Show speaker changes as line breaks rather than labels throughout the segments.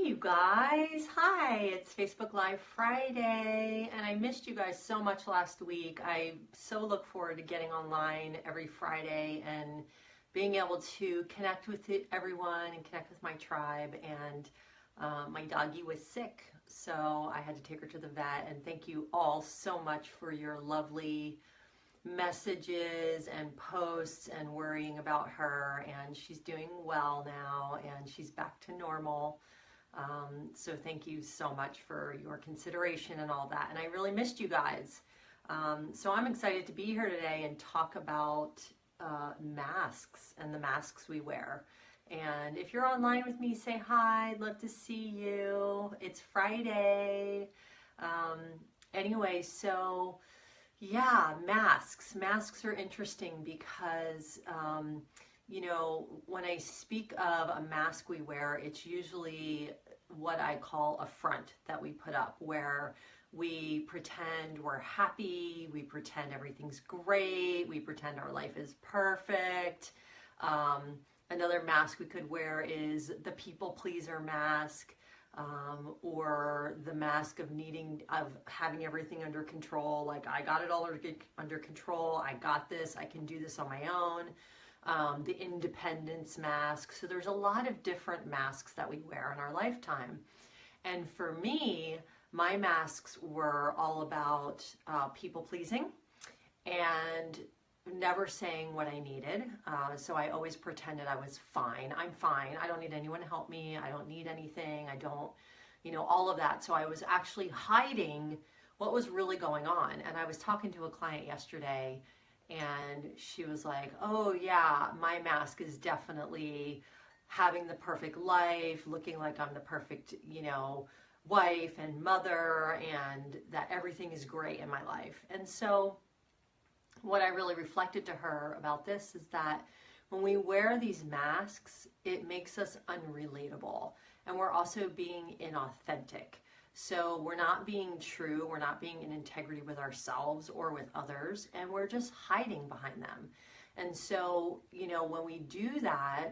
Hey you guys, hi, it's Facebook Live Friday, and I missed you guys so much last week. I so look forward to getting online every Friday and being able to connect with everyone and connect with my tribe. And my doggie was sick, so I had to take her to the vet, and thank you all so much for your lovely messages and posts and worrying about her. And she's doing well now and she's back to normal. So thank you so much for your consideration and all that. And I really missed you guys. So I'm excited to be here today and talk about masks and the masks we wear. And if you're online with me, say hi. I'd love to see you. It's Friday. Anyway, so yeah, masks. Masks are interesting because, you know, when I speak of a mask we wear, it's usually what I call a front that we put up, where we pretend we're happy, we pretend everything's great, we pretend our life is perfect. Another mask we could wear is the people pleaser mask. Or the mask of having everything under control, like I got it all under control, I got this, I can do this on my own. The independence mask. So there's a lot of different masks that we wear in our lifetime. And for me, my masks were all about people pleasing and never saying what I needed. So I always pretended I was fine. I'm fine. I don't need anyone to help me. I don't need anything. I don't, you know, all of that. So I was actually hiding what was really going on. And I was talking to a client yesterday and she was like, oh yeah, my mask is definitely having the perfect life, looking like I'm the perfect, you know, wife and mother, and that everything is great in my life. And so what I really reflected to her about this is that when we wear these masks, it makes us unrelatable, and we're also being inauthentic. So we're not being true, we're not being in integrity with ourselves or with others, and we're just hiding behind them. And so, you know, when we do that,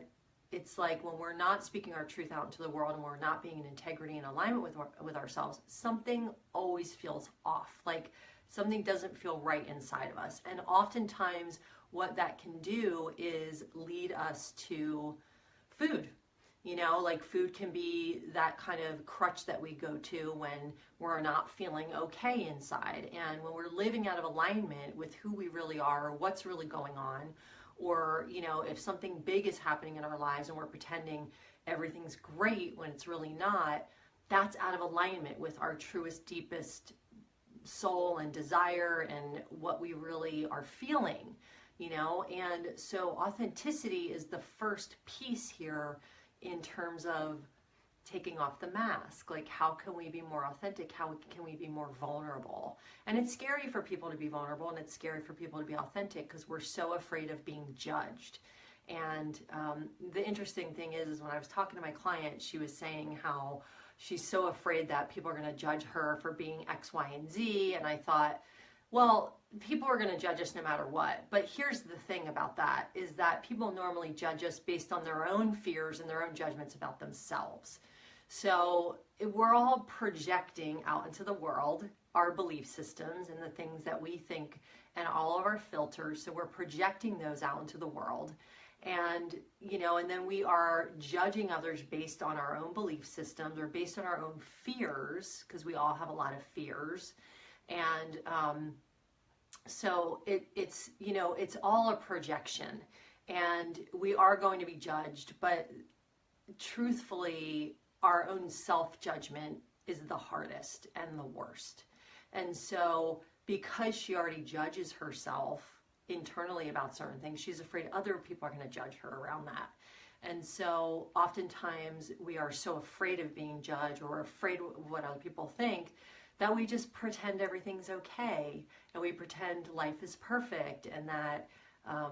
it's like when we're not speaking our truth out into the world and we're not being in integrity and alignment with ourselves, something always feels off. Like something doesn't feel right inside of us. And oftentimes what that can do is lead us to food. You know, like food can be that kind of crutch that we go to when we're not feeling okay inside. And when we're living out of alignment with who we really are, or what's really going on, or, you know, if something big is happening in our lives and we're pretending everything's great when it's really not, that's out of alignment with our truest, deepest soul and desire and what we really are feeling, you know. And so authenticity is the first piece here in terms of taking off the mask. Like, how can we be more authentic? How can we be more vulnerable? And it's scary for people to be vulnerable, and it's scary for people to be authentic because we're so afraid of being judged. And the interesting thing is when I was talking to my client, she was saying how she's so afraid that people are going to judge her for being X, Y, and Z. And I thought, well, people are going to judge us no matter what. But here's the thing about that, is that people normally judge us based on their own fears and their own judgments about themselves. So we're all projecting out into the world our belief systems and the things that we think and all of our filters. So we're projecting those out into the world. And, you know, and then we are judging others based on our own belief systems or based on our own fears, because we all have a lot of fears. And so it's, you know, it's all a projection, and we are going to be judged, but truthfully, our own self-judgment is the hardest and the worst. And so because she already judges herself internally about certain things, she's afraid other people are going to judge her around that. And so oftentimes we are so afraid of being judged or afraid of what other people think that we just pretend everything's okay, and we pretend life is perfect, and that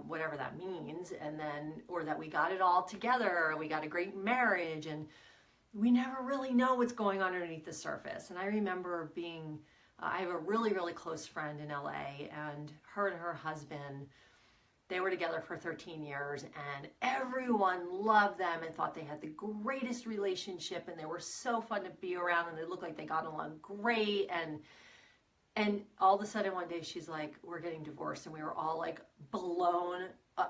whatever that means, and then, or that we got it all together, we got a great marriage, and we never really know what's going on underneath the surface. And I remember I have a really, really close friend in LA, and her husband They were together for 13 years and everyone loved them and thought they had the greatest relationship and they were so fun to be around and they looked like they got along great. And all of a sudden one day she's like, we're getting divorced. And we were all like blown.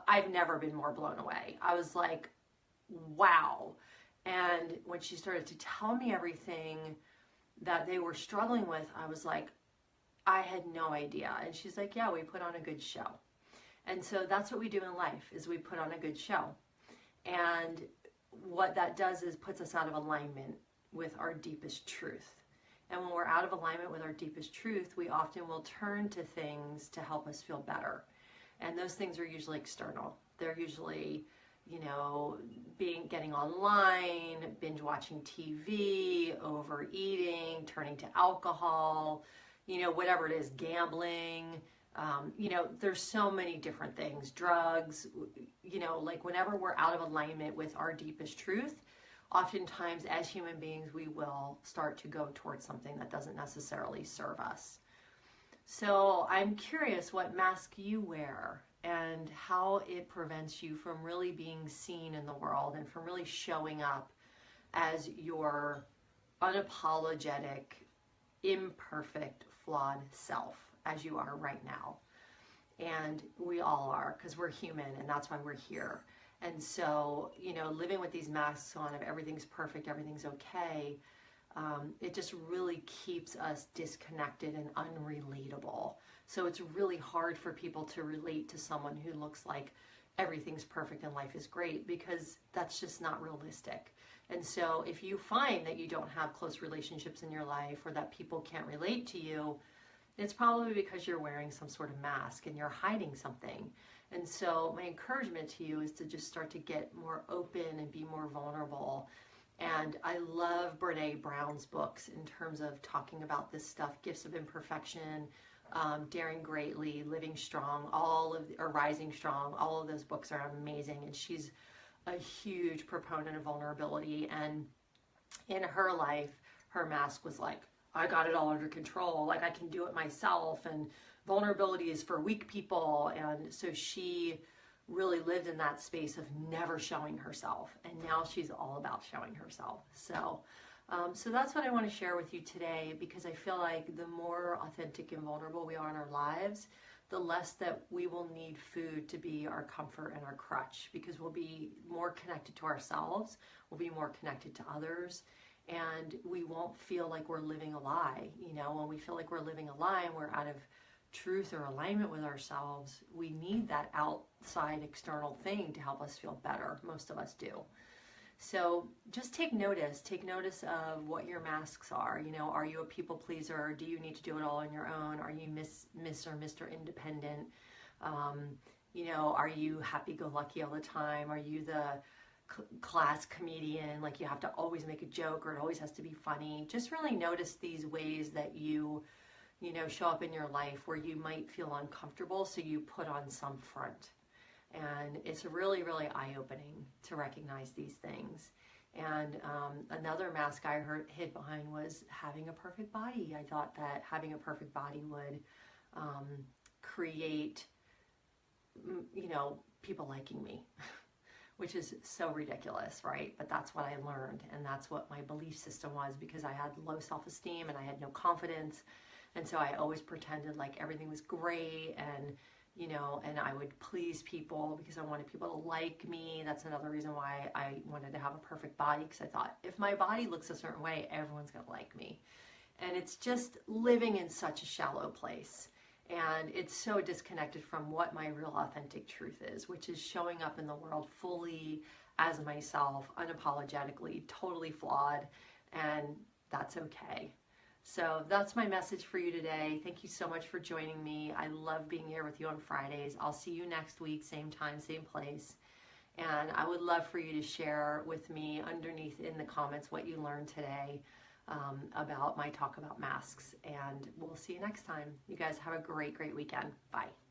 I've never been more blown away. I was like, wow. And when she started to tell me everything that they were struggling with, I was like, I had no idea. And she's like, yeah, we put on a good show. And so that's what we do in life, is we put on a good show. And what that does is puts us out of alignment with our deepest truth. And when we're out of alignment with our deepest truth, we often will turn to things to help us feel better. And those things are usually external. They're usually, you know, getting online, binge watching TV, overeating, turning to alcohol, you know, whatever it is, gambling. You know, there's so many different things, drugs, you know, like whenever we're out of alignment with our deepest truth, oftentimes as human beings, we will start to go towards something that doesn't necessarily serve us. So I'm curious what mask you wear and how it prevents you from really being seen in the world and from really showing up as your unapologetic, imperfect, flawed self, as you are right now. And we all are, because we're human and that's why we're here. And so, you know, living with these masks on of everything's perfect, everything's okay, it just really keeps us disconnected and unrelatable. So it's really hard for people to relate to someone who looks like everything's perfect and life is great, because that's just not realistic. And so if you find that you don't have close relationships in your life or that people can't relate to you, it's probably because you're wearing some sort of mask and you're hiding something. And so my encouragement to you is to just start to get more open and be more vulnerable. And I love Brene Brown's books in terms of talking about this stuff, Gifts of Imperfection, Daring Greatly, Living Strong, or Rising Strong. All of those books are amazing. And she's a huge proponent of vulnerability. And in her life, her mask was like, I got it all under control, like I can do it myself, and vulnerability is for weak people. And so she really lived in that space of never showing herself, and now she's all about showing herself. So that's what I want to share with you today, because I feel like the more authentic and vulnerable we are in our lives, the less that we will need food to be our comfort and our crutch, because we'll be more connected to ourselves, we'll be more connected to others, and we won't feel like we're living a lie. You know, when we feel like we're living a lie and we're out of truth or alignment with ourselves, we need that outside external thing to help us feel better. Most of us do. So just take notice of what your masks are. You know, are you a people pleaser? Do you need to do it all on your own? Are you Miss or Mr. Independent? You know, are you happy-go-lucky all the time? Are you the class comedian, like you have to always make a joke or it always has to be funny? Just really notice these ways that you know, show up in your life where you might feel uncomfortable, so you put on some front. And it's really, really eye-opening to recognize these things. And another mask I hid behind was having a perfect body. I thought that having a perfect body would create, you know, people liking me. Which is so ridiculous, right? But that's what I learned, and that's what my belief system was, because I had low self-esteem and I had no confidence, and so I always pretended like everything was great, and you know, and I would please people because I wanted people to like me. That's another reason why I wanted to have a perfect body, because I thought if my body looks a certain way, everyone's gonna like me. And it's just living in such a shallow place. And it's so disconnected from what my real authentic truth is, which is showing up in the world fully as myself, unapologetically, totally flawed, and that's okay. So that's my message for you today. Thank you so much for joining me. I love being here with you on Fridays. I'll see you next week, same time, same place. And I would love for you to share with me underneath in the comments what you learned today about my talk about masks. And we'll see you next time. You guys have a great, great weekend. Bye.